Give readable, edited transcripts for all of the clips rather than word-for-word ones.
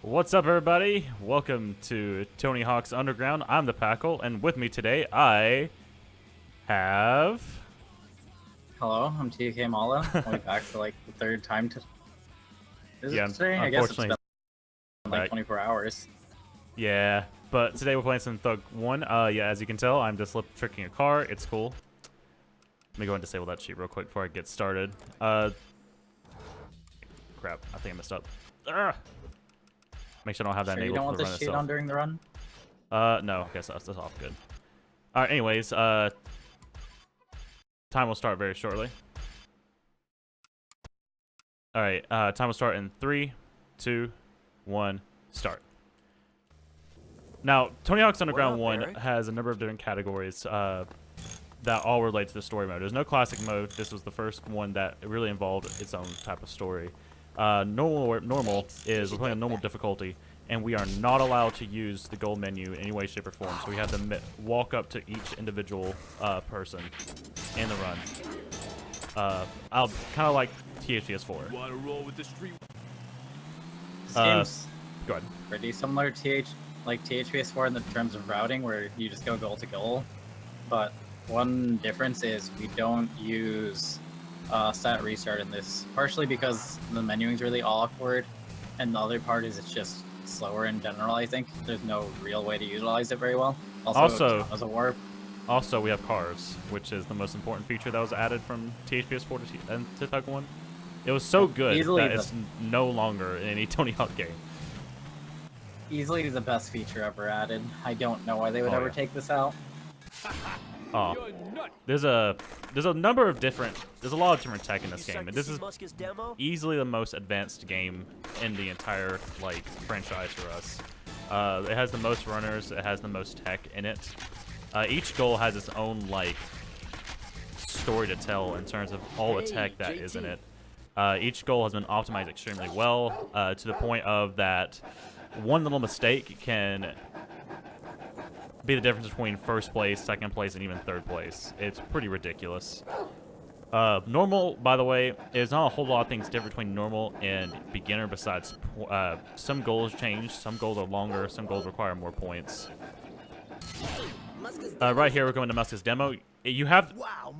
What's up, everybody? Welcome to Tony Hawk's Underground. I'm ThePackle, and with me today, I have... Hello, I'm TK Mala. Only back for like the third time today? I guess it's been like 24 hours. Yeah, but today we're playing some Thug 1. Yeah, as you can tell, I'm just lip-tricking a car. It's cool. Let me go and disable that sheet real quick before I get started. Crap, I think I messed up. Make sure I don't have that enabled. You don't want this sheet on during the run? No, I guess that's off good. Alright, anyways, time will start very shortly. Alright, time will start in 3, 2, 1, start. Now, Tony Hawk's Underground 1 has a number of different categories that all relate to the story mode. There's no classic mode. This was the first one that really involved its own type of story. Normal is we're playing a normal difficulty, and we are not allowed to use the gold menu in any way, shape, or form. So we have to walk up to each individual person in the run. I'll kind of like THPS4. Want to roll with the street? This game's go ahead. pretty similar to THPS4 in the terms of routing, where you just go goal to goal. But one difference is we don't use stat restart in this, partially because the menuing is really awkward, and the other part is it's just slower in general. I think there's no real way to utilize it very well. Also as a warp. Also, we have cars, which is the most important feature that was added from THPS4 to Thug 1. It was so good that it's no longer in any Tony Hawk game. Easily the best feature ever added. I don't know why they would ever take this out. Oh, there's a number of different, there's a lot of different tech in this game, and this is easily the most advanced game in the entire franchise for us. It has the most runners, it has the most tech in it. Each goal has its own story to tell in terms of all the tech that is in it. Each goal has been optimized extremely well to the point of that one little mistake can be the difference between first place, second place, and even third place. It's pretty ridiculous. Normal, by the way, is not a whole lot of things different between normal and beginner besides some goals change, some goals are longer, some goals require more points. Right here, we're going to Muska's demo. You have,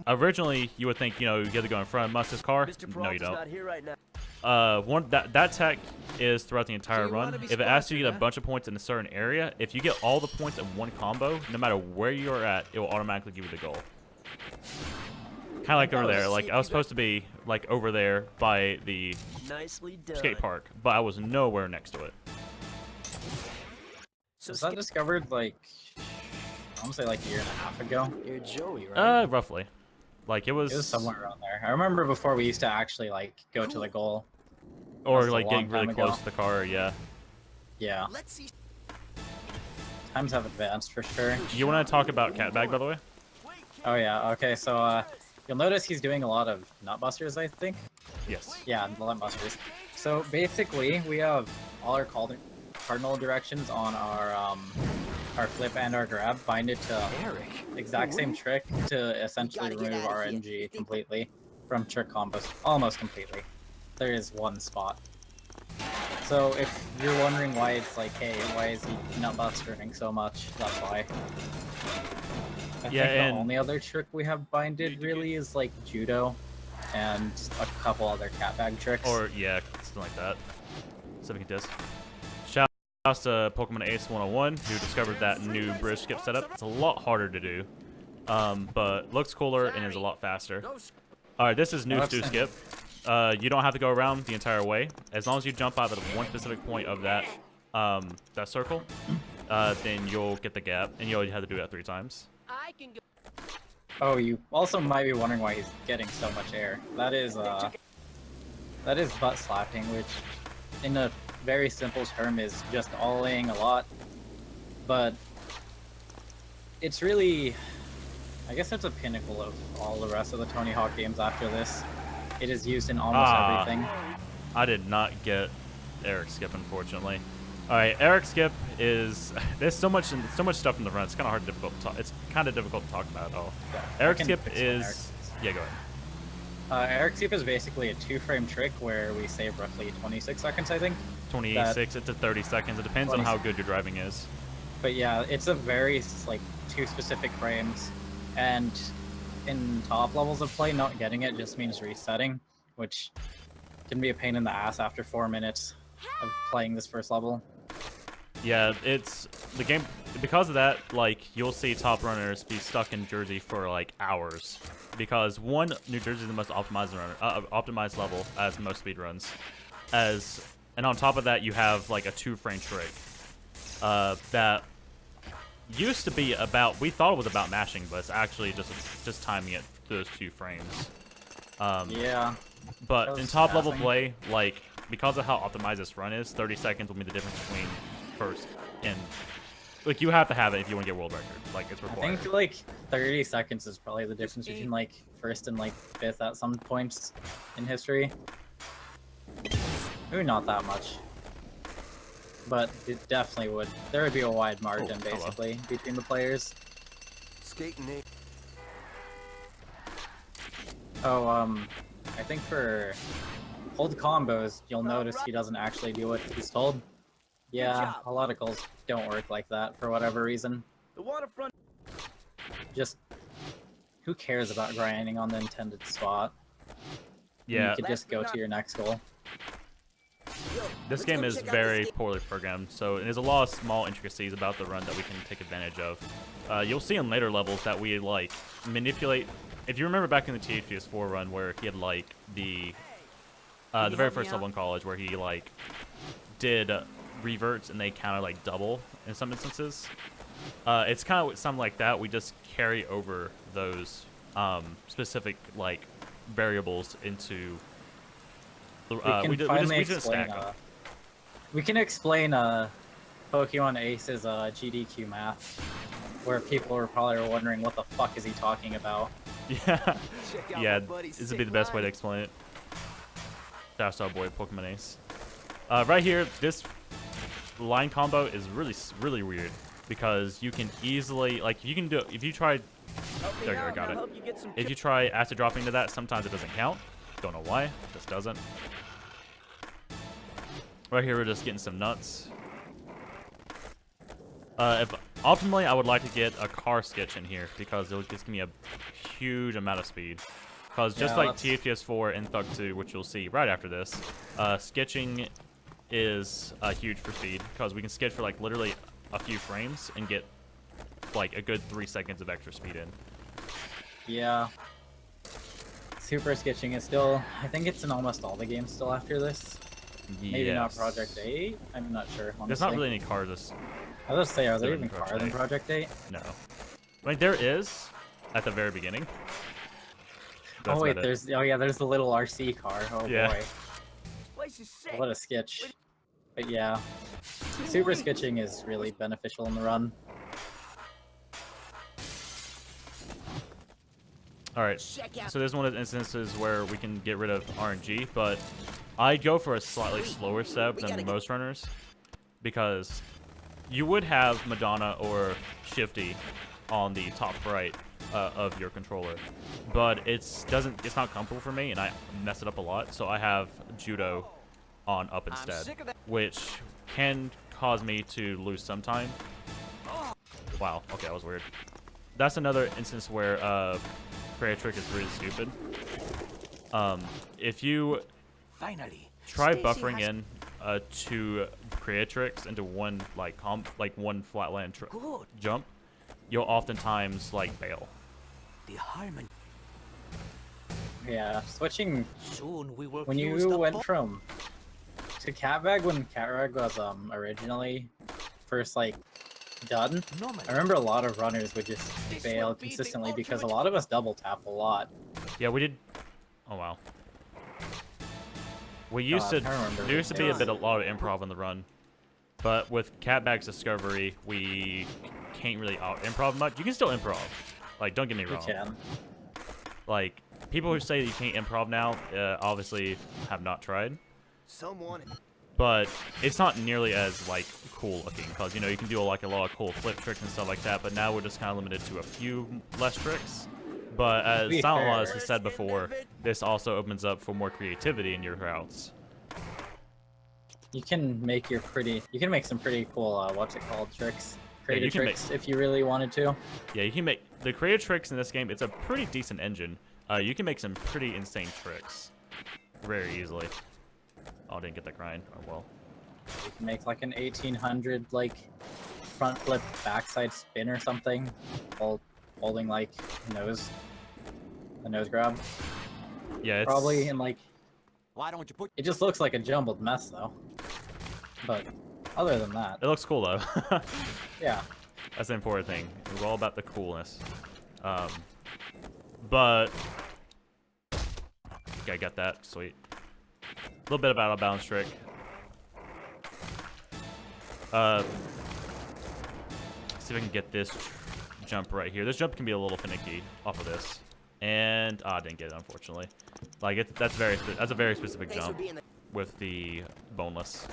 originally, you would think, you have to go in front of Muska's car. No, you don't. That tech is throughout the entire run. If it asks you to get a bunch of points in a certain area, if you get all the points in one combo, no matter where you're at, it will automatically give you the goal. Kind of like over there. I was supposed to be over there by the skate park, but I was nowhere next to it. Was that discovered I want to say a year and a half ago? You're Joey, right? Roughly. It was somewhere around there. I remember before we used to actually get to the goal. Or getting really close to the car, yeah. Yeah. Let's see. Times have advanced for sure. You want to talk about Catbag, by the way? Oh yeah, okay, so you'll notice he's doing a lot of nutbusters, I think? Yes. Yeah, nutbusters. So basically, we have all our cardinal directions on our flip and our grab, bind it to exact same trick to essentially remove RNG completely from trick combos, almost completely. There is one spot. So if you're wondering why it's hey, why is he nutbustering so much, that's why. I think the only other trick we have binded really is judo and a couple other catbag tricks. Or yeah, something like that. Something like this. Shouts to Pokemon Ace 101 who discovered that new bridge skip setup. It's a lot harder to do, but looks cooler and is a lot faster. Alright, this is new Stu Skip. You don't have to go around the entire way. As long as you jump out at one specific point of that that circle, then you'll get the gap, and you only have to do that 3 times. Oh, you also might be wondering why he's getting so much air. That is butt slapping, which in a very simple term is just all-laying a lot, but it's really, I guess it's a pinnacle of all the rest of the Tony Hawk games after this. It is used in almost everything. I did not get Eric Skip, unfortunately. Alright, Eric Skip is, there's so much stuff in the run, it's kind of difficult to talk about at all. Yeah, Eric Skip is, yeah, go ahead. Eric Skip is basically a 2-frame trick where we save roughly 26 seconds, I think. 26 to 30 seconds. It depends on how good your driving is. But yeah, it's a very like 2 specific frames, and in top levels of play, not getting it just means resetting, which can be a pain in the ass after 4 minutes of playing this first level. Yeah, it's the game because of that. Like you'll see top runners be stuck in Jersey for like hours because one, New Jersey is the most optimized optimized level as most speedruns, and on top of that you have like a 2-frame trick that used to be about. We thought it was about mashing, but it's actually just timing it through those 2 frames. Yeah. But in top level play, like because of how optimized this run is, 30 seconds will be the difference between first and like you have to have it if you want to get world record. Like it's required. I think like 30 seconds is probably the difference between like first and like fifth at some points in history. Maybe not that much, but it definitely would. There would be a wide margin basically between the players. Skating. Oh, I think for hold combos, you'll notice he doesn't actually do what he's told. Yeah, a lot of goals don't work like that for whatever reason. The waterfront. Just who cares about grinding on the intended spot? Yeah, You could just go to your next goal. this game is very poorly programmed, so there's a lot of small intricacies about the run that we can take advantage of. You'll see in later levels that we like manipulate. If you remember back in the THPS4 run where he had like the very first level in college where he like did reverts and they counted like double in some instances. It's kind of something like that. We just carry over those specific like variables into. We just stack them. We can explain Pokemon Ace's GDQ math, where people are probably wondering what the fuck is he talking about. Yeah, yeah. This would be the best way to explain it. That's our boy Pokemon Ace. Right here, this line combo is really weird because you can easily like you can do if you try. There you go, I got it. If you try acid dropping into that, sometimes it doesn't count. Don't know why. Just doesn't. Right here, we're just getting some nuts. Optimally, I would like to get a car sketch in here because it'll just give me a huge amount of speed. Because just like THPS4 and Thug 2, which you'll see right after this, sketching is huge for speed because we can sketch for like literally a few frames and get like a good 3 seconds of extra speed in. Yeah. Super sketching is still, I think it's in almost all the games still after this. Maybe not Project 8? I'm not sure, honestly. There's not really any cars. I was going to say, are there even cars in Project 8? No. I mean, there is at the very beginning. That's oh wait, there's the little RC car. Oh yeah. Boy. What a sketch. But yeah, super sketching is really beneficial in the run. Alright, so there's one of the instances where we can get rid of RNG, but I'd go for a slightly slower step than most runners because you would have Madonna or Shifty on the top right of your controller, but it's not comfortable for me and I mess it up a lot, so I have Judo on up instead, which can cause me to lose some time. Wow, okay, that was weird. That's another instance where Prayer Trick is really stupid. If you try buffering in 2 Creatrix into one one flatland jump, you'll oftentimes like bail. Yeah, switching. When you went from to Catbag when Catrag was originally first like done, I remember a lot of runners would just fail consistently because a lot of us double tap a lot. Yeah, we did. Oh wow. We used to. There used to be a lot of improv in the run, but with Catbag's discovery, we can't really improv much. You can still improv. Like, don't get me wrong. You can. Like, people who say that you can't improv now, obviously have not tried. But it's not nearly as like cool looking because you know you can do a lot of cool flip tricks and stuff like that. But now we're just kind of limited to a few less tricks. But as Silent Laws has said before, this also opens up for more creativity in your routes. You can make some pretty cool what's it called, tricks. Creative you can tricks if you really wanted to. Yeah, you can make the creative tricks in this game. It's a pretty decent engine. You can make some pretty insane tricks very easily. Oh, I didn't get that grind. Oh well. You can make like an 1800 like front flip backside spin or something, holding like the nose grab. Yeah, it's Probably in like. Why don't you put? It just looks like a jumbled mess though. But other than that, It looks cool though. yeah. That's the important thing. We're all about the coolness. But okay, I got that. Sweet. A little bit of out of bounds trick. See if I can get this jump right here. This jump can be a little finicky off of this, and I didn't get it unfortunately. Like that's a very specific jump with the boneless.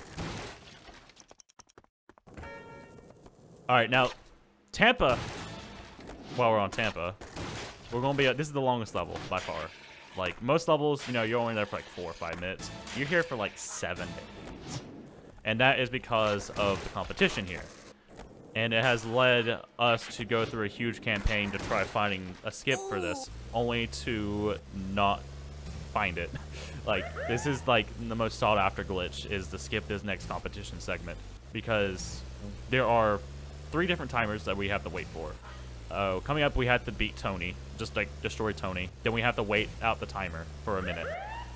All right, now Tampa. While we're on Tampa, we're gonna be. This is the longest level by far. Like most levels, you know, you're only there for like 4 or 5 minutes. You're here for like 7 days, and that is because of the competition here. And it has led us to go through a huge campaign to try finding a skip for this, only to not find it. Like this is like the most sought after glitch is to skip this next competition segment because there are 3 different timers that we have to wait for. Coming up, we have to beat Tony, just like destroy Tony. Then we have to wait out the timer for a minute.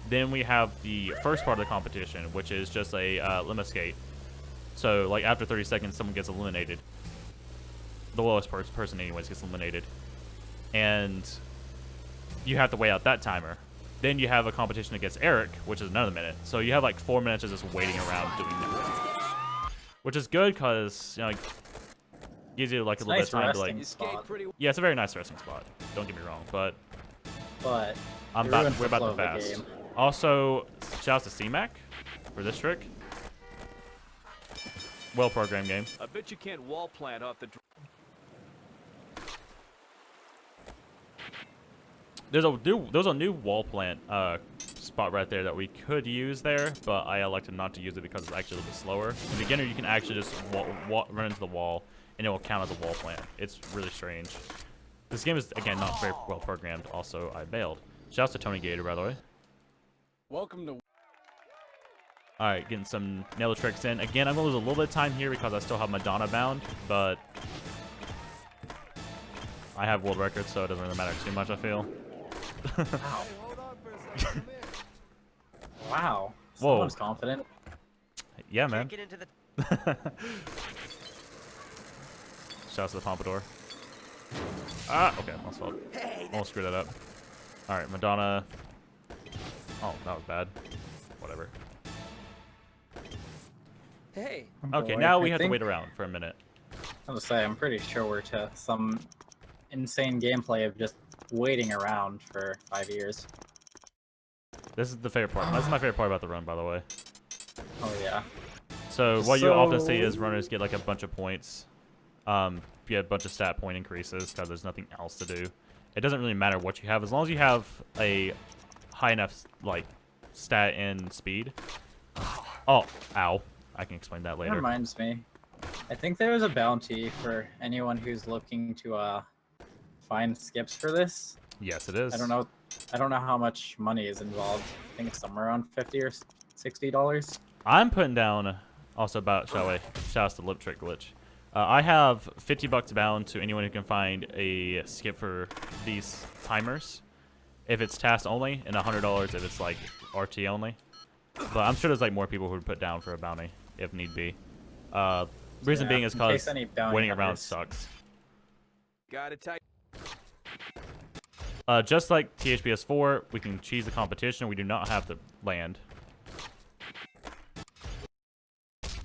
Then we have the first part of the competition, which is just a limit skate. So, like after 30 seconds, someone gets eliminated. The lowest person, anyways, gets eliminated, and you have to wait out that timer. Then you have a competition against Eric, which is another minute. So you have like 4 minutes of just waiting around doing that, which is good because you know. Gives you like a little bit of time to like. Yeah, it's a very nice resting spot. Don't get me wrong, but we're about to fast. Also, shouts to C-Mac for this trick. Well programmed game. I bet you can't wall plant off the. There's a new wall plant spot right there that we could use there, but I elected not to use it because it's actually a little bit slower. In beginner, you can actually just run into the wall, and it will count as a wall plant. It's really strange. This game is, again, not very well programmed. Also, I bailed. Shouts to Tony Gator, by the way. Welcome to. Alright, getting some nail tricks in. Again, I'm going to lose a little bit of time here because I still have Madonna bound, but I have world records, so it doesn't really matter too much, I feel. Wow. Wow. Whoa. Someone's confident. Yeah, man. Shouts to the Pompadour. Ah, okay, almost screwed that up. Alright, Madonna. Oh, that was bad. Whatever. Hey. Okay, Boy, now we I have to think- wait around for a minute. I was gonna say, I'm pretty sure we're to some insane gameplay of just waiting around for 5 years. This is the favorite part. That's my favorite part about the run, by the way. Oh yeah. So what you often see So- is runners get like a bunch of points. You get a bunch of stat point increases because there's nothing else to do. It doesn't really matter what you have as long as you have a high enough like stat and speed. Oh, ow! I can explain that That later. reminds me. I think there was a bounty for anyone who's looking to find skips for this. Yes, it is. I don't know how much money is involved. I think it's somewhere around $50 or $60. I'm putting down also about shouts to lip trick glitch. I have $50 bound to anyone who can find a skip for these timers. If it's task only, and $100 if it's like RT only. But I'm sure there's like more people who would put down for a bounty if need be. Reason Yeah, being is in case because any bounty waiting around hunters- sucks. Gotta tell Just like THPS 4, we can cheese the competition. We do not have to land.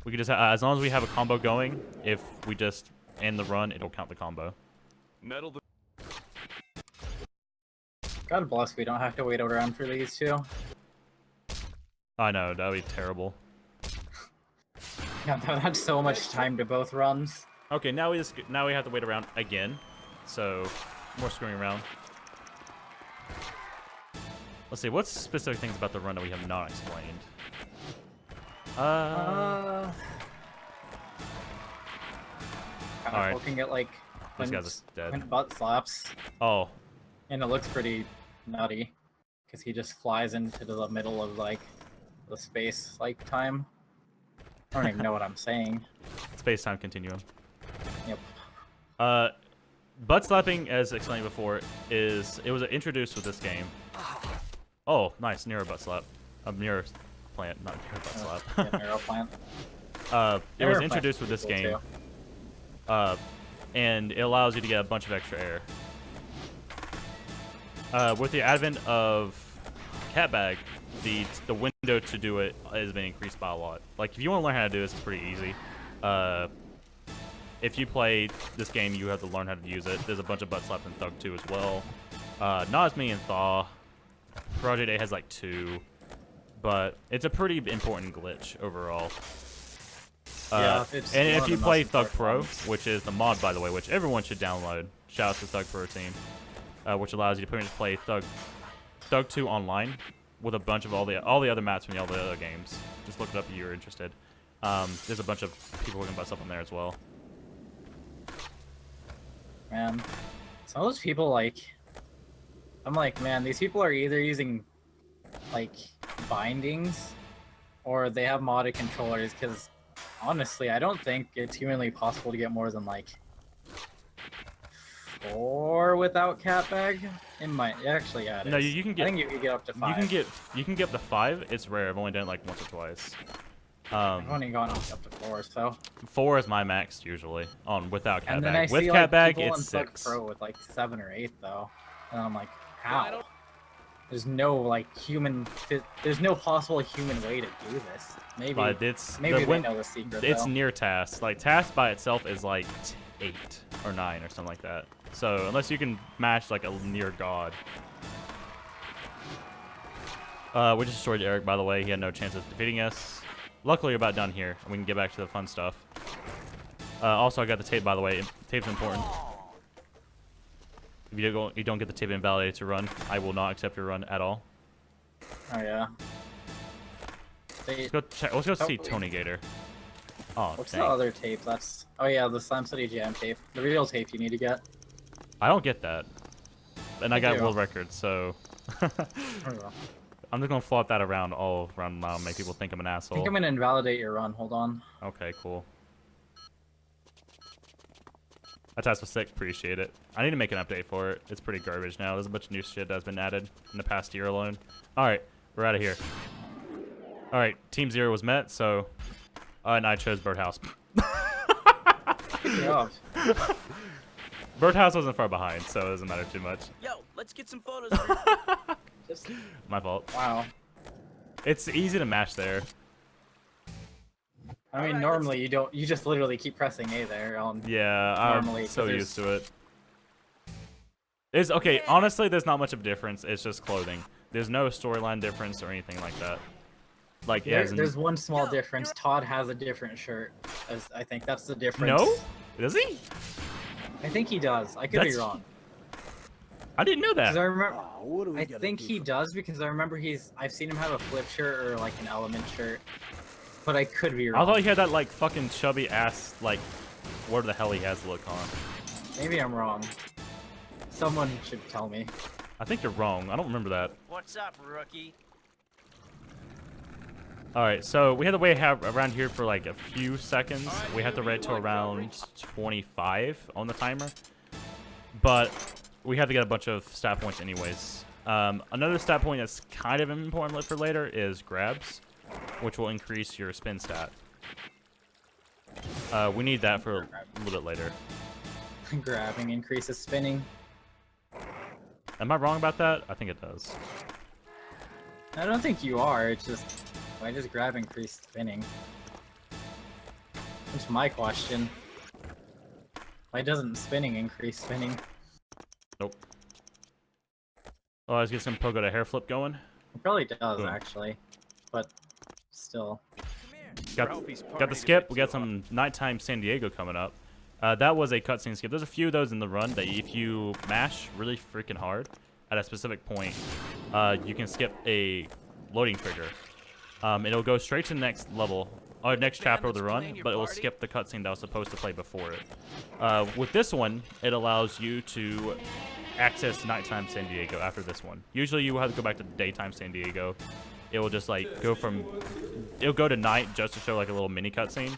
We can just, as long as we have a combo going, if we just end the run, it'll count the combo. metal the. God bless, we don't have to wait around for these two. I know, that would be terrible. Yeah, that had so much time to both runs. Okay, now we have to wait around again. So, more screwing around. Let's see, what's specific things about the run that we have not explained? Kind of Alright. looking at like This guy's dead. butt slaps, Oh, and it looks pretty nutty because he just flies into the middle of like the space like time. I don't even know what I'm saying. space-time continuum. Yep. Butt slapping, as explained before, it was introduced with this game. Oh, nice, Nero butt slap. Nero plant, not Nero butt slap. Yeah, Nero plant. It was introduced with this game, and it allows you to get a bunch of extra air. With the advent of Catbag, the window to do it has been increased by a lot. Like, if you want to learn how to do this, it's pretty easy. If you play this game, you have to learn how to use it. There's a bunch of butt slaps in Thug 2 as well. Not as many in Thaw. Project 8 has like 2, but it's a pretty important glitch overall. Yeah, and it's if you one of the play most Thug important Pro, ones. which is the mod, by the way, which everyone should download. Shout out to Thug Pro team, which allows you to pretty much play Thug 2 online with a bunch of all the other maps from all the other games. Just look it up if you're interested. There's a bunch of people talking about stuff on there as well. Man, some of those people, like, I'm like, man, these people are either using like bindings or they have modded controllers, because honestly I don't think it's humanly possible to get more than like 4 without Catbag. It might actually, yeah, it No, is. you can get. I think you can get up to 5. You can get up to 5. It's rare. I've only done it like once or twice. I've only gone up to 4, so. 4 is my max usually on without And then I Catbag. With see like Catbag, people it's on Thug 6. Pro with like 7 or 8 though, and I'm like, I how? don't- There's no like there's no possible human way to do this. Maybe But it's maybe the they win- know the secret. it's though. near task. Like task by itself is like 8 or 9 or something like that. So unless you can mash like a near god. We just destroyed Eric, by the way. He had no chance of defeating us. Luckily, we're about done here. We can get back to the fun stuff. Also, I got the tape, by the way. Tape's important. If you don't get the tape invalidated to run, I will not accept your run at all. Oh yeah. Let's go check. Let's go see Hopefully. Tony Gator. Oh, What's dang. the other tape? That's the Slime City Jam tape. The real tape you need to get. I don't get that. And I got do. world records, so Oh, well. I'm just gonna flop that around all around now and make people think I'm an I asshole. think I'm gonna invalidate your run. Hold on. Okay, cool. That's was sick. Appreciate it. I need to make an update for it. It's pretty garbage now. There's a bunch of new shit that's been added in the past year alone. All right, we're out of here. All right, Team 0 was met, so and I chose Birdhouse. Good job. Birdhouse wasn't far behind, so it doesn't matter too much. Yo, let's get some photos. Just My fault. wow. It's easy to match there. I mean, Alright, normally you don't. You just literally keep pressing A there. Yeah, I'm Normally, so 'cause used to it. It's okay. Honestly, there's not much of a difference. It's just clothing. There's no storyline difference or anything like that. Like There's one small difference. Todd has a different shirt. I think that's the difference. No, does he? I think he does. I could be That's- wrong. I didn't know Because I that. remember. what do I think he does because I remember I've seen him have a flip shirt or like an element shirt, but I could be I wrong. thought he had that like fucking chubby ass like, where the hell he has look on. Maybe I'm wrong. Someone should tell me. I think you're wrong. I don't remember that. What's up, rookie? All right, so we had to wait around here for like a few seconds. We had to wait till around 25 on the timer, but we had to get a bunch of stat points anyways. Another stat point that's kind of important for later is grabs, which will increase your spin stat. We need that for a little bit later. Grabbing increases spinning. Am I wrong about that? I think it does. I don't think you are. It's just why does grab increase spinning? That's my question. Why doesn't spinning increase spinning? Nope. Oh, let's get some pogo to hair flip going. It probably does Boom. actually, but still. Got the skip. We got some nighttime San Diego coming up. That was a cutscene skip. There's a few of those in the run that if you mash really freaking hard at a specific point, you can skip a loading trigger. It'll go straight to the next level, or next chapter of the run, but it will skip the cutscene that was supposed to play before it. With this one, it allows you to access nighttime San Diego after this one. Usually you have to go back to daytime San Diego. It will just like it'll go to night just to show like a little mini cutscene,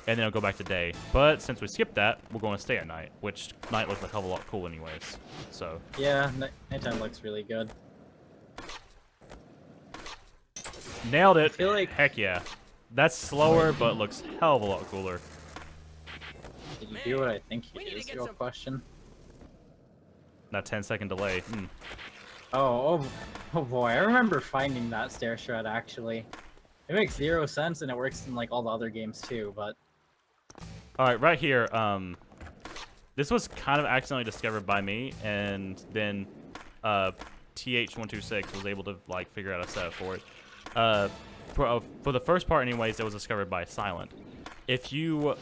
and then it'll go back to day. But since we skipped that, we're going to stay at night, which night looks like a hell of a lot cool anyways. So Yeah, nighttime looks really good. nailed it. I feel like- Heck yeah. That's slower, but looks hell of a lot cooler. Did you do what I think you did? Is your question? That 10-second delay. Oh boy, I remember finding that stair shred actually. It makes 0 sense and it works in like all the other games too, but All right, right here. This was kind of accidentally discovered by me, and then TH126 was able to like figure out a setup for it. For the first part, anyways, it was discovered by Silent. If you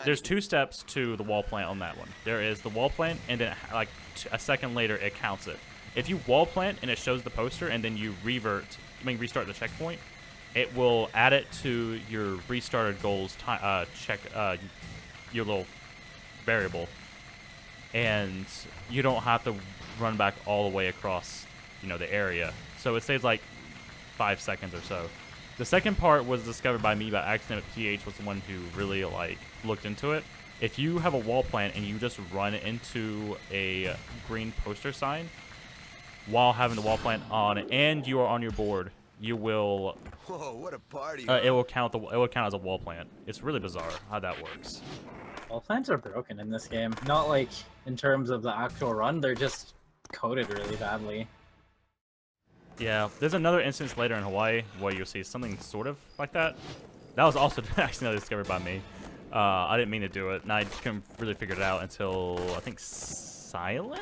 there's 2 steps to the wall plant on that one. There is the wall plant, and then like a second later, it counts it. If you wall plant and it shows the poster, and then you restart the checkpoint, it will add it to your restarted goals your little variable, and you don't have to run back all the way across, the area. So it saves like 5 seconds or so. The second part was discovered by me by accident. PH was the one who really like looked into it. If you have a wall plant and you just run into a green poster sign while having the wall plant on and you are on your board, you will Whoa, what a party! it will count as a wall plant. It's really bizarre how that works. wall plants are broken in this game. Not like in terms of the actual run, they're just coded really badly. Yeah, there's another instance later in Hawaii where you'll see something sort of like that. That was also accidentally discovered by me. I didn't mean to do it, and I couldn't really figure it out until I think Silent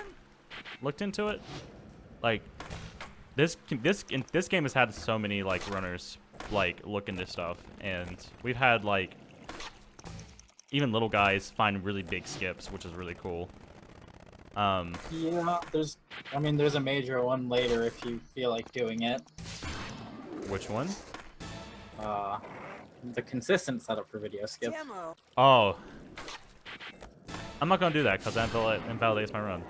looked into it. Like this game has had so many like runners like look into stuff, and we've had like even little guys find really big skips, which is really cool. Yeah, there's a major one later if you feel like doing it. Which one? The consistent setup for video skip. Demo. Oh. I'm not gonna do that because that invalidates my run.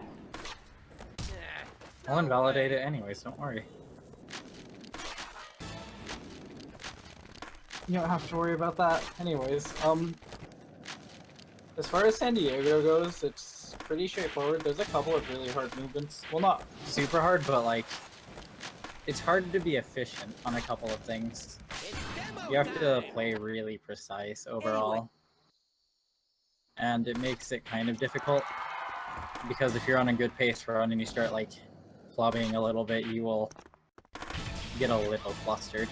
I'll invalidate it anyways, don't worry. You don't have to worry about that anyways. As far as San Diego goes, it's pretty straightforward. There's a couple of really hard movements. Well, not super hard, but like, it's hard to be efficient on a couple of things. You have to play really precise overall. And it makes it kind of difficult, because if you're on a good pace run and you start like flopping a little bit, you will get a little flustered.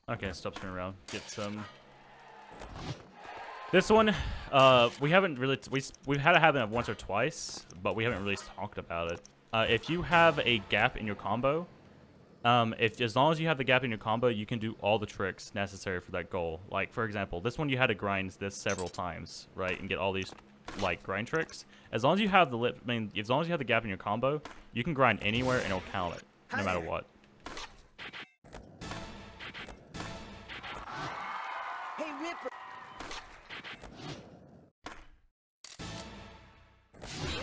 Okay, stop spinning around. Get some. This one, we haven't really we've had it happen once or twice, but we haven't really talked about it. If you have a gap in your combo, as long as you have the gap in your combo, you can do all the tricks necessary for that goal. Like for example, this one you had to grind this several times, right, and get all these like grind tricks. As long as you have as long as you have the gap in your combo, you can grind anywhere and it'll count it, no matter what. Hey, Ripper.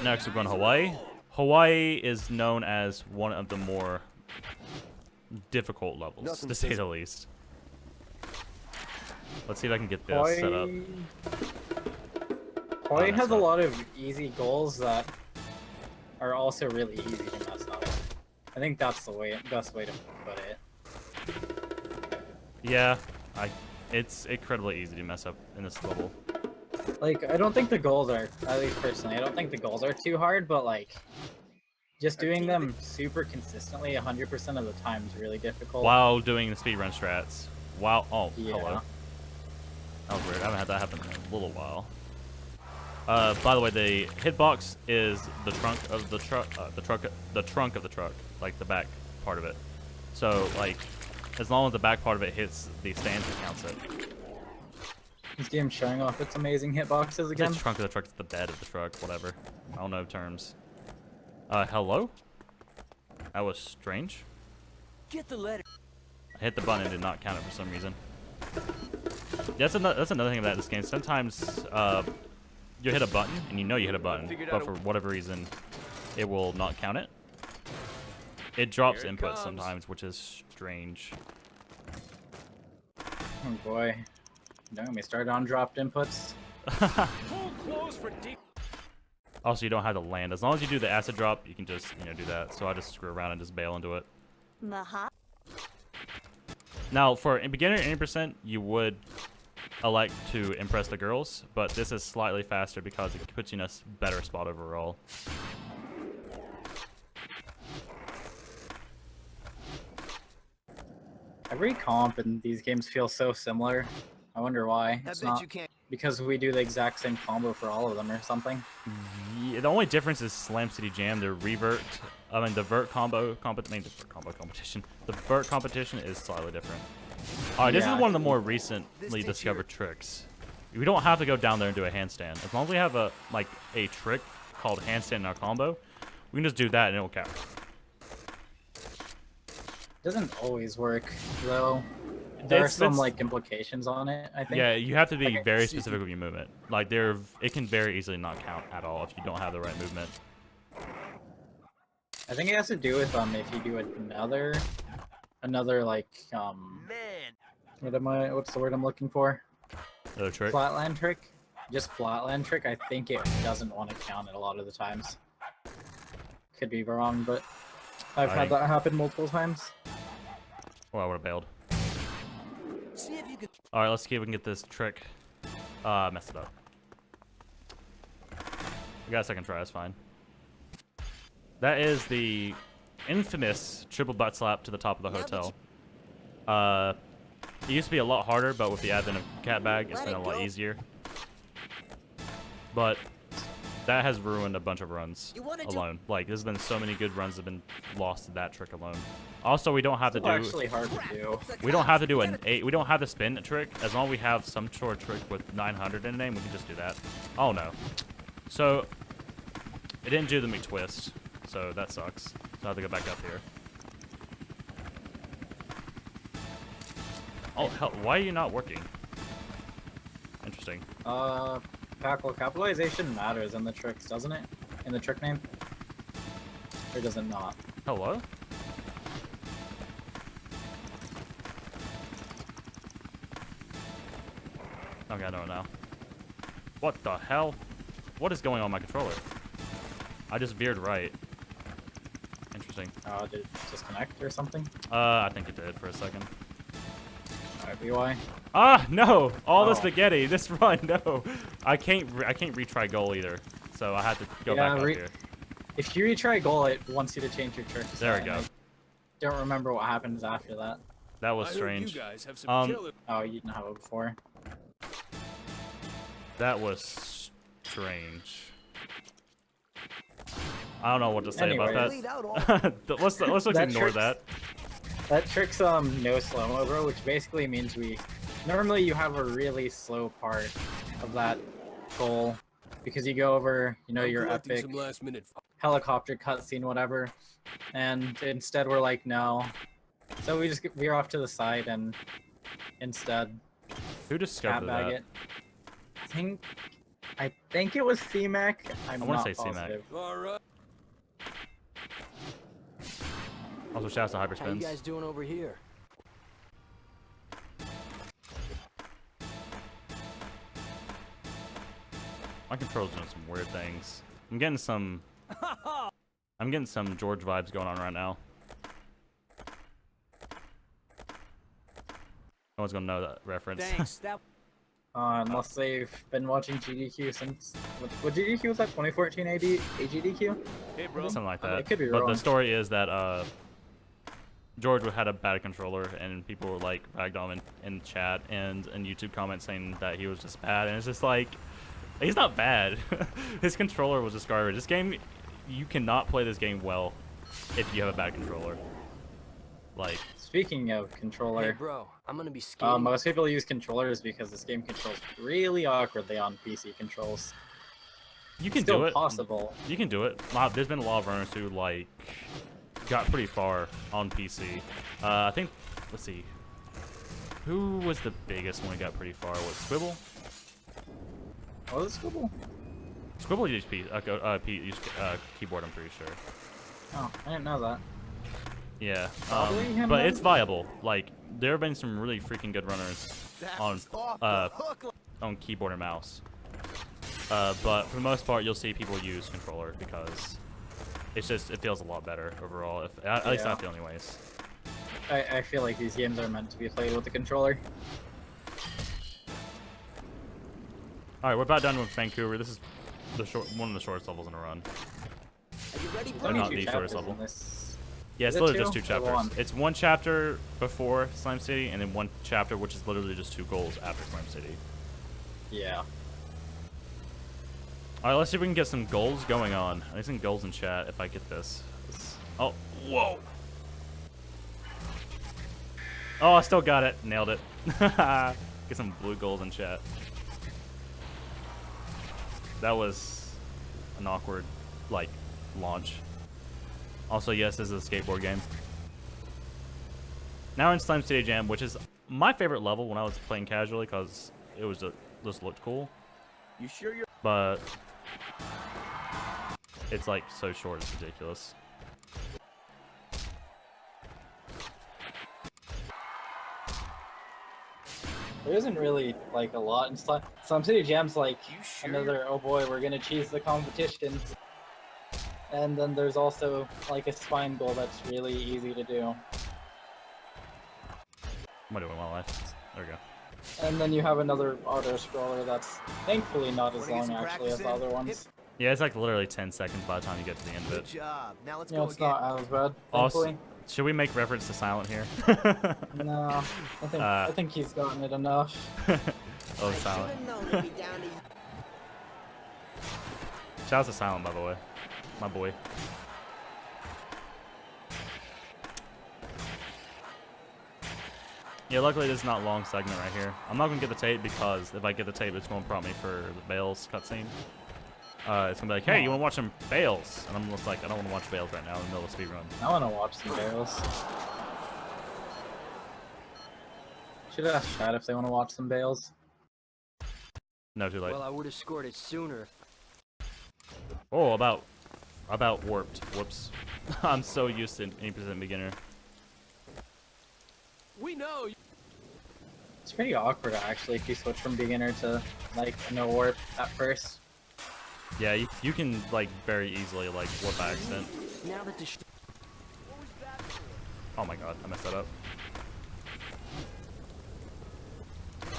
Next, we're going to Hawaii. Hawaii is known as one of the more difficult levels, to say the least. Let's see if I can get this set up. Hawaii has that's a right. lot of easy goals that are also really easy to mess up. I think that's the best way to put it. Yeah, it's incredibly easy to mess up in this level. Like, I don't think the goals are, at least personally, I don't think the goals are too hard, but like, just doing them super consistently 100% of the time is really difficult. While doing the speedrun strats. Wow. Oh, Yeah. hello. That was weird. I haven't had that happen in a little while. By the way, the hitbox is the trunk of the truck, the trunk of the truck, like the back part of it. So, like, as long as the back part of it hits the stands, it counts it. This game's showing off its amazing hitboxes again. The trunk of the truck is the bed of the truck, whatever. I don't know terms. Hello? That was strange. Get the letter. I hit the button and did not count it for some reason. That's another thing about this game. Sometimes you hit a button and you know you hit a button, but for whatever reason, it will not count it. It drops Here it inputs comes. sometimes, which is strange. Oh boy. Don't get me started on dropped inputs. Pull close for deep. Also, you don't have to land. As long as you do the acid drop, you can just, do that. So I just screw around and just bail into it. Now, for a beginner 80%, you would elect to impress the girls, but this is slightly faster because it puts you in a better spot overall. Every comp in these games feels so similar. I wonder why. I It's bet not you can't. because we do the exact same combo for all of them or something. Yeah, the only difference is Slam City Jam. The revert, the vert combo, competition. The vert competition is slightly different. All right, this is Yeah. one of the more recently discovered tricks. We don't have to go down there and do a handstand. As long as we have a trick called handstand in our combo, we can just do that and it will count. Doesn't always work though. There are It's- some it's- implications on it, I think. Yeah, you have to be Okay. very specific with your movement. It can very easily not count at all if you don't have the right movement. I think it has to do with if you do another Man. what's the word I'm looking for? Another trick. Flatland trick. Just flatland trick. I think it doesn't want to count it a lot of the times. Could be wrong, but I've had that happen multiple times. Oh, I would have bailed. See if you can. All right, let's see if we can get this trick. Messed it up. We got a second try. That's fine. That is the infamous triple butt slap to the top of the hotel. It used to be a lot harder, but with the advent of Cat Bag, it's been a lot easier. But that has ruined a bunch of runs alone. Like, there's been so many good runs that have been lost to that trick alone. Also, we don't have to It's do. actually hard to do. We don't have to do we don't have to spin a trick. As long as we have some sort of trick with 900 in the name, we can just do that. Oh no. So it didn't do the McTwist, so that sucks. So I have to go back up here. Oh hell, why are you not working? Interesting. Packle, capitalization matters in the tricks, doesn't it? In the trick name? Or does it not? Hello? Okay, I know it now. What the hell? What is going on my controller? I just veered right. Interesting. Did it disconnect or something? I think it did for a second. Might be why. Ah, no! All the Oh. spaghetti. This run, no. I can't retry goal either. So I had to go Yeah, back up here. If you retry goal, it wants you to change your trick. There we go. I don't remember what happens after that. That was I heard strange. you guys have some killer. Oh, you didn't have it before. That was strange. I don't know what to say about Anyways. that. let's just That ignore trick's- that. That trick's no slow-mo, bro, which basically means normally you have a really slow part of that goal because you go over, your Collecting epic some last minute. helicopter cutscene, whatever, and instead we're like, no. So we just veer off to the side and instead Who discovered cat bag that? it. I think it was CMAC. I'm I wanna not say C-Mac. positive. All right. Also, shouts to How you Hyperspins. guys doing over here? My controller's doing some weird things. I'm getting some George vibes going on right now. No one's gonna know that reference. Thanks. That. Unless they've been watching GDQ since what GDQ was that? 2014 AGDQ? Hey, bro. Something like I that. could be But wrong. the story is that George had a bad controller, and people were like ragged on him in chat and in YouTube comments saying that he was just bad, and it's just like, he's not bad. His controller was just garbage. This game, you cannot play this game well if you have a bad controller. Like, Speaking of Hey, controller, bro. I'm gonna be skating. most people use controllers because this game controls really awkwardly on PC controls. You can Still do it. possible. You can do it. There's been a lot of runners who like got pretty far on PC. I think. Let's see. Who was the biggest one who got pretty far? Was Squibble? Oh, the Squibble? Squibble used keyboard, I'm pretty sure. Oh, I didn't know that. Yeah, Probably him but then? it's viable. Like, there have been some really freaking good runners on keyboard and mouse. But for the most part, you'll see people use controller because it feels a lot better overall. At least I feel, anyways. I feel like these games are meant to be played with the controller. All right, we're about done with Vancouver. This is one of the shortest levels in a run. Are you ready, There's They're only not two the shortest chapters level. in this. Yeah, it's Is it literally just two? 2 Or chapters. one? It's 1 chapter before Slime City, and then 1 chapter which is literally just 2 goals after Slime City. Yeah. All right, let's see if we can get some goals going on. I need some goals in chat if I get this. Oh, whoa! Oh, I still got it. Nailed it. Get some blue goals in chat. That was an awkward, like, launch. Also, yes, this is a skateboard game. Now we're in Slime City Jam, which is my favorite level when I was playing casually because it was just looked cool. You sure you're... But it's like so short, it's ridiculous. There isn't really like a lot in Slime City Jam's like sure? another, oh boy, we're gonna cheese the competitions. And then there's also like a spine goal that's really easy to do. Am I doing my life? There we go. And then you have another auto scroller that's thankfully not as Wanna get long some actually as the practice other in? ones. Yeah, it's like literally 10 seconds by the time you get to the end of Good it. job. Now let's You go know, it's again. not as bad, Also, thankfully. should we make reference to Silent here? No, I think he's gotten it enough. Oh, Silent. Shout out to Silent, by the way. My boy. Yeah, luckily this is not a long segment right here. I'm not going to get the tape because if I get the tape, it's going to prompt me for the Bales cutscene. It's going to be like, hey, you want to watch some Bales? And I'm just like, I don't want to watch Bales right now in the middle of speedrun. I want to watch some Bales. Should ask Chad if they want to watch some Bales. No, too late. Well, I would have scored it sooner. Oh, about warped. Whoops. I'm so used to 80% beginner. We know. It's pretty awkward actually if you switch from beginner to like no warp at first. Yeah, you can like very easily like warp by accident. Now that the Oh my god, I messed that up.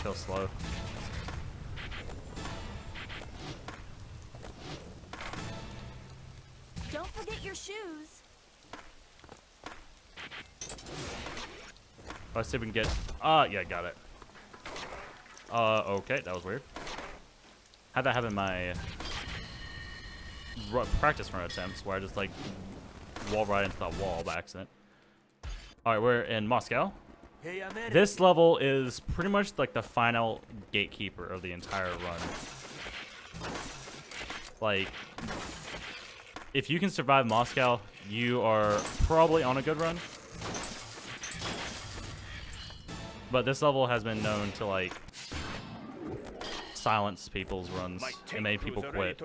Feel slow. Don't forget your shoes. Let's see if we can get. Yeah, got it. Okay, that was weird. Had that happen in my practice run attempts where I just like wall right into that wall by accident. All right, we're in Moscow. Hey, I'm in. This level is pretty much like the final gatekeeper of the entire run. Like, if you can survive Moscow, you are probably on a good run. But this level has been known to like silence people's runs and made people quit.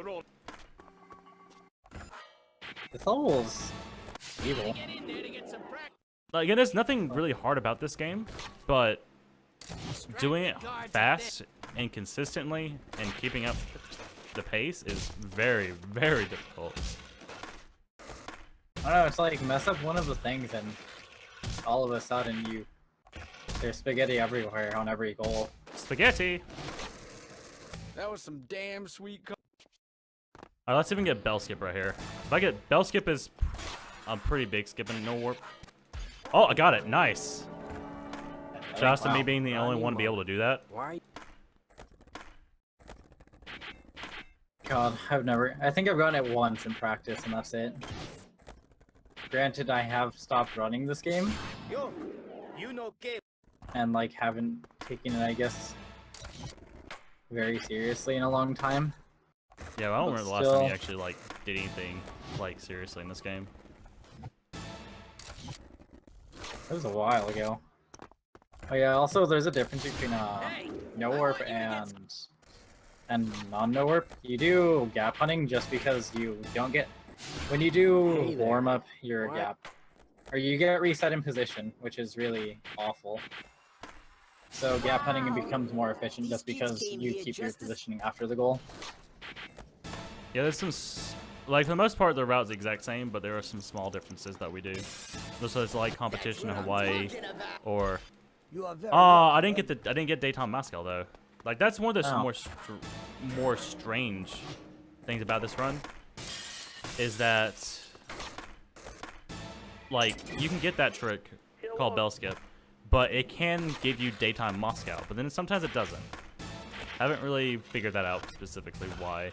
This level's evil. Like, and there's nothing really hard about this game, but doing it fast and consistently and keeping up the pace is very, very difficult. I don't know, it's like mess up one of the things and all of a sudden there's spaghetti everywhere on every goal. Spaghetti! That was some damn sweet. Alright, let's see if we can get Bell Skip right here. If I get Bell Skip is a pretty big skip and no warp. Oh, I got it. Nice. Shout out to me being the only one to be able to do that. Why? God, I think I've gotten it once in practice and that's it. Granted, I have stopped running this game. Yo, you know game. And like haven't taken it, I guess, very seriously in a long time. Yeah, I don't But remember the last time still- you actually like did anything like seriously in this game. That was a while ago. Oh yeah, also there's a difference between no warp and non-no warp. You do gap hunting just because you don't get when you do Hey there. warm up your What? gap, or you get reset in position, which is really awful. So gap hunting becomes more efficient just These kids because came you here keep your just as- positioning after the goal. Yeah, there's some like for the most part the route's the exact same, but there are some small differences that we do. So it's like competition in Hawaii, or You are very I didn't get daytime Moscow though. Like that's one of the Oh. more strange things about this run is that like you can get that trick called bell skip, but it can give you daytime Moscow, but then sometimes it doesn't. Haven't really figured that out specifically why.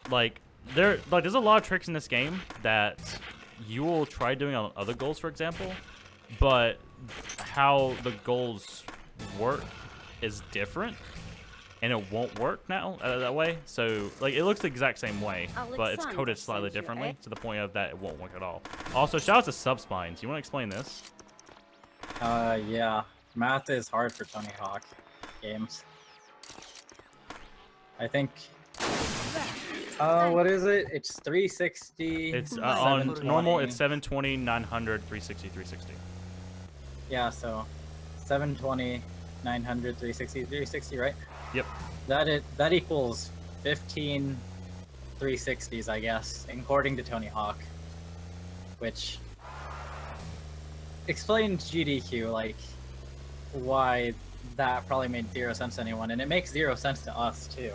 Like there's a lot of tricks in this game that you will try doing on other goals, for example, but how the goals work is different, and it won't work now that way. So like it looks the exact same way, but it's coded slightly differently to the point of that it won't work at all. Also, shout out to Subspines. You want to explain this? Yeah, math is hard for Tony Hawk games. I think. What is it? It's 360. It's on 720. normal. It's 720, 900, 360, 360. Yeah, so 720, 900, 360, 360, right? Yep. That equals 15 360s, I guess, according to Tony Hawk. Which explains GDQ, like why that probably made 0 sense to anyone, and it makes 0 sense to us too.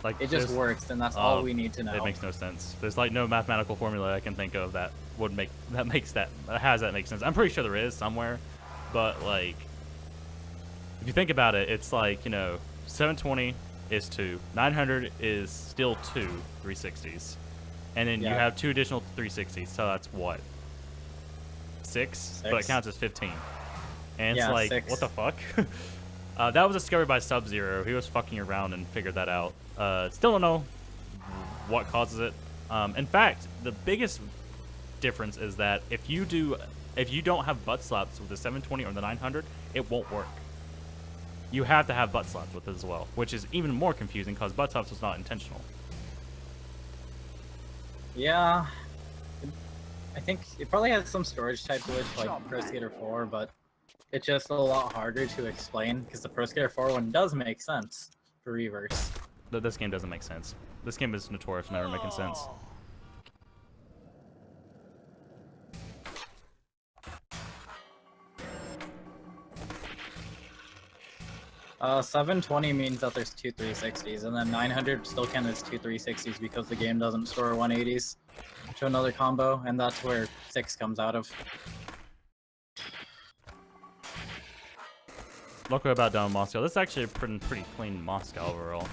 Like It just there's- works, and that's all we need to know. It makes no sense. There's like no mathematical formula I can think of that would make that make sense. I'm pretty sure there is somewhere, but like if you think about it, it's like 720 is 2, 900 is still 2 360s, and then you Yeah. have 2 additional 360s. So that's what 6, but it 6. counts as 15. And it's Yeah, like 6. what the fuck? That was discovered by Sub-Zero. He was fucking around and figured that out. Still don't know what causes it. In fact, the biggest difference is that if you don't have butt slaps with the 720 or the 900, it won't work. You have to have butt slaps with it as well, which is even more confusing because butt slaps was not intentional. Yeah, I think it probably has some storage type glitch like Pro Skater 4, but it's just a lot harder to explain because the Pro Skater 4 one does make sense for reverse. This game doesn't make sense. This game is notorious for never making sense. 720 means that there's 2 360s, and then 900 still counts as 2 360s because the game doesn't store 180s to another combo, and that's where 6 comes out of. Luckily about down Moscow. This is actually a pretty clean Moscow overall.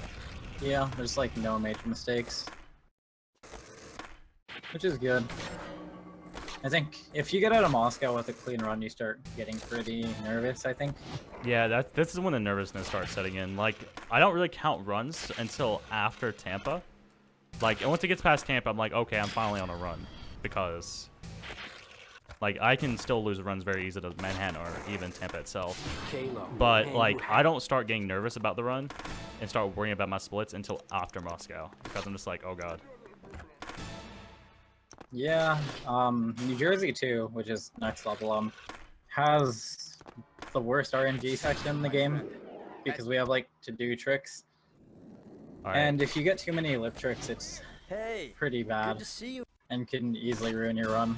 Yeah, there's like no major mistakes, which is good. I think if you get out of Moscow with a clean run, you start getting pretty nervous, I think. Yeah, this is when the nervousness starts setting in. Like, I don't really count runs until after Tampa. Like, once it gets past Tampa, I'm like, okay, I'm finally on a run. Because, like, I can still lose runs very easily to Manhattan or even Tampa itself. But, like, I don't start getting nervous about the run and start worrying about my splits until after Moscow. Because I'm just like, oh god. Yeah, New Jersey too, which is next level, has the worst RNG section in the game because we have like to do tricks. Alright. And if you get too many lip tricks, it's Hey, pretty good bad to see you. and can easily ruin your run.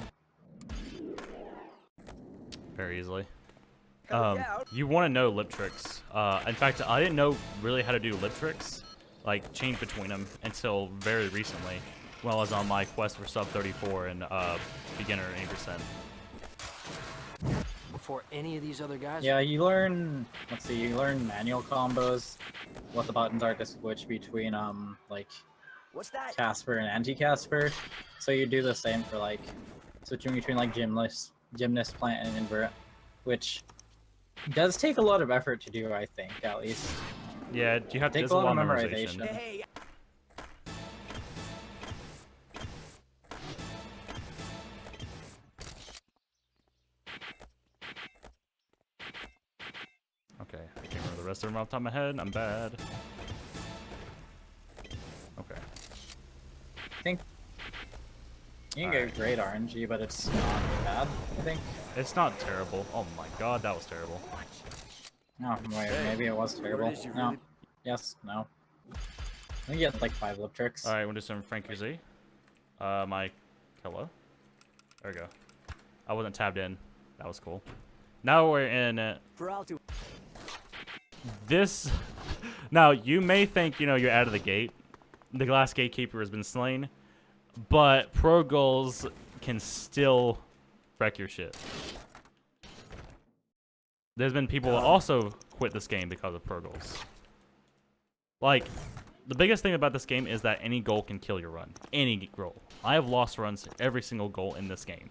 Very easily. Yeah. You want to know lip tricks. In fact, I didn't know really how to do lip tricks, like change between them, until very recently, when I was on my quest for sub 34 and beginner 8%. Before any of these other guys. Yeah, you learn, let's see, you learn manual combos, what the buttons are to switch between, like, What's that? Casper and anti-Casper. So you do the same for, like, switching between, like, gymnast, plant, and invert, which does take a lot of effort to do, I think, at least. Yeah, you have to. Take It's a a lot lot of of memorization. Hey, Okay, I can't remember the rest of them off the top of my head. I'm bad. Okay. I think you can get great RNG, but it's not bad, I think. It's not terrible. Oh my god, that was terrible. No, wait, maybe it was terrible. is you No. really- Yes, no. I think you get like 5 lip tricks. Alright, we'll do some Frankie Z. My hello. There we go. I wasn't tabbed in. That was cool. Now we're in for all to this. Now, you may think, you know, you're out of the gate. The glass gatekeeper has been slain. But pro goals can still wreck your shit. There's been people who also quit this game because of pro goals. Like, the biggest thing about this game is that any goal can kill your run. Any goal. I have lost runs to every single goal in this game.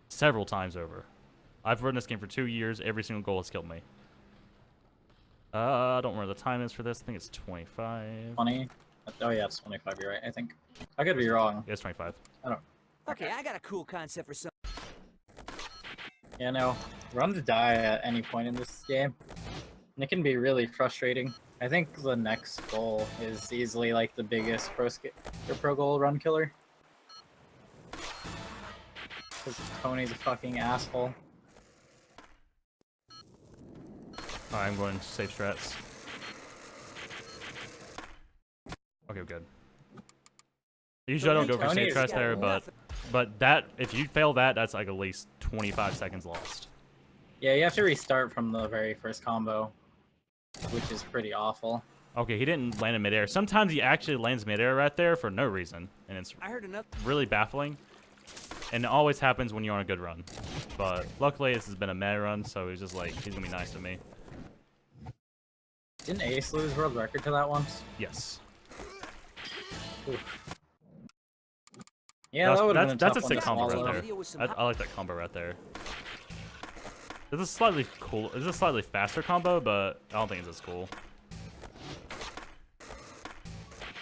Several times over. I've run this game for 2 years. Every single goal has killed me. I don't remember the time is for this. I think it's 25. 20. Oh yeah, it's 25, you're right, I think. I could be wrong. Yeah, it's 25. I don't... Okay, I got a cool concept for some. Yeah, no. Runs die at any point in this game. And it can be really frustrating. I think the next goal is easily like the biggest pro goal run killer. Because Tony's a fucking asshole. Alright, I'm going safe strats. Okay, we're good. Usually I don't go for Tony safe is strats there, but that, if you fail that, that's like at least 25 seconds lost. Yeah, you have to restart from the very first combo, which is pretty awful. Okay, he didn't land in midair. Sometimes he actually lands midair right there for no reason, and it's I heard enough. really baffling. And it always happens when you're on a good run. But luckily, this has been a mad run, so he's just like, he's gonna be nice to me. Didn't Ace lose world record to that once? Yes. Oof. Yeah, that would have been a that's a tough sick one to combo swallow. right there. I like that combo right there. This is slightly cool. This is a slightly faster combo, but I don't think it's as cool.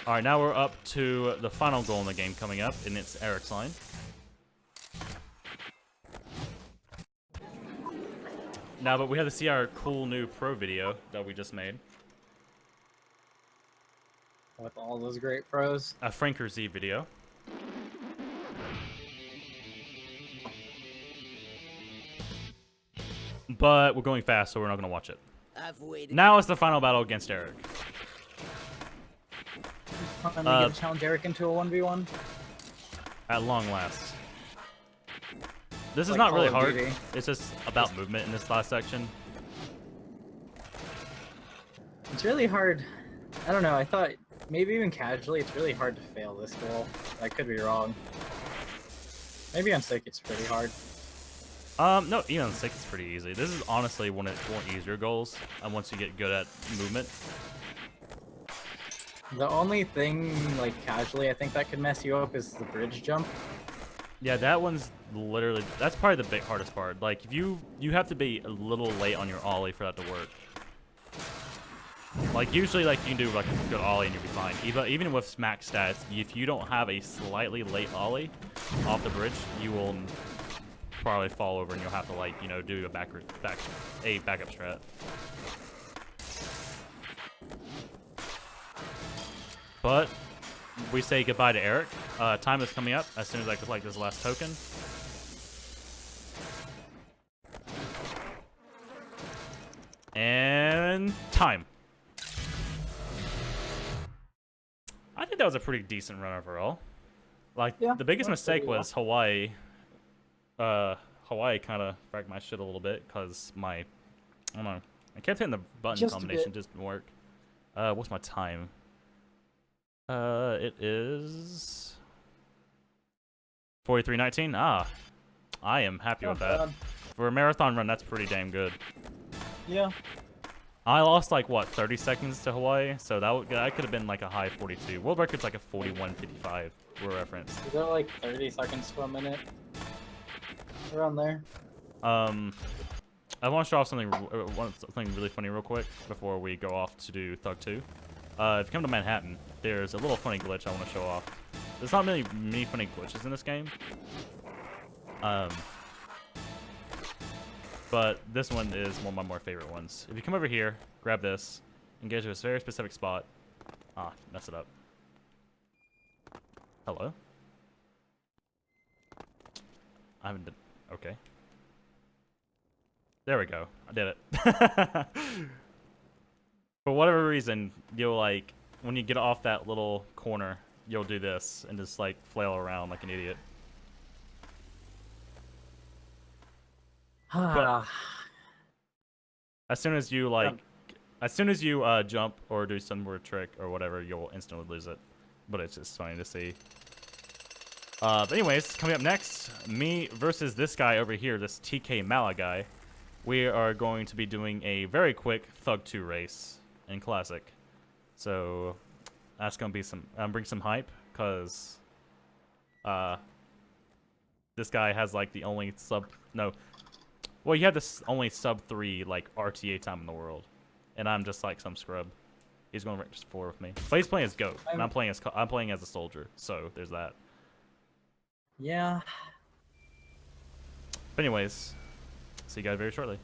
All right, now we're up to the final goal in the game coming up, and it's Eric's line. Now, but we have to see our cool new pro video that we just made. With all those great pros. A Franker Z video. But we're going fast, so we're not going to watch it. I've waited. Now it's the final battle against Eric. Finally get to challenge Eric into a 1v1. At long last. This is Like not Call really of hard. Duty. It's just about movement in this last section. It's really hard. I don't know, I thought maybe even casually it's really hard to fail this goal. I could be wrong. Maybe on sick it's pretty hard. No, even on 6 it's pretty easy. This is honestly one of the easier goals, and once you get good at movement. The only thing, like, casually I think that could mess you up is the bridge jump. Yeah, that one's literally, that's probably the big hardest part. Like, if you have to be a little late on your ollie for that to work. Like, usually, like, you can do, like, a good ollie and you'll be fine. Even with smack stats, if you don't have a slightly late ollie off the bridge, you will probably fall over and you'll have to, like, you know, do a backup strat. But we say goodbye to Eric. Time is coming up as soon as I collect this last token. And time. I think that was a pretty decent run overall. Like, Yeah, the biggest that's mistake pretty was Hawaii. Hawaii kind of wrecked my shit a little bit because I don't know. I kept hitting the button Just a combination, bit. just didn't work. What's my time? It is 43:19. Ah, I am happy with that. For a marathon run, that's pretty damn good. Yeah. I lost like what 30 seconds to Hawaii, so that could have been like a high 42. World record's like a 41:55 for reference. Is that like 30 seconds to a minute? Around there. I want to show off something really funny real quick before we go off to do Thug 2. If you come to Manhattan, there's a little funny glitch I want to show off. There's not many funny glitches in this game. But this one is one of my more favorite ones. If you come over here, grab this, and get to a very specific spot. Ah, mess it up. Hello? I haven't done... Okay. There we go. I did it. For whatever reason, you'll like, when you get off that little corner, you'll do this and just like flail around like an idiot. But as soon as you like, jump or do some weird trick or whatever, you'll instantly lose it. But it's just funny to see. But anyways, coming up next, me versus this guy over here, this TK Mala guy. We are going to be doing a very quick Thug 2 race in Classic. So that's gonna be some bring some hype, cause this guy has like the only well, he had this only sub 3 like RTA time in the world, and I'm just like some scrub. He's going to rank just 4 with me, but he's playing as Goat, and I'm playing as a soldier. So there's that. Yeah. But anyways, see you guys very shortly.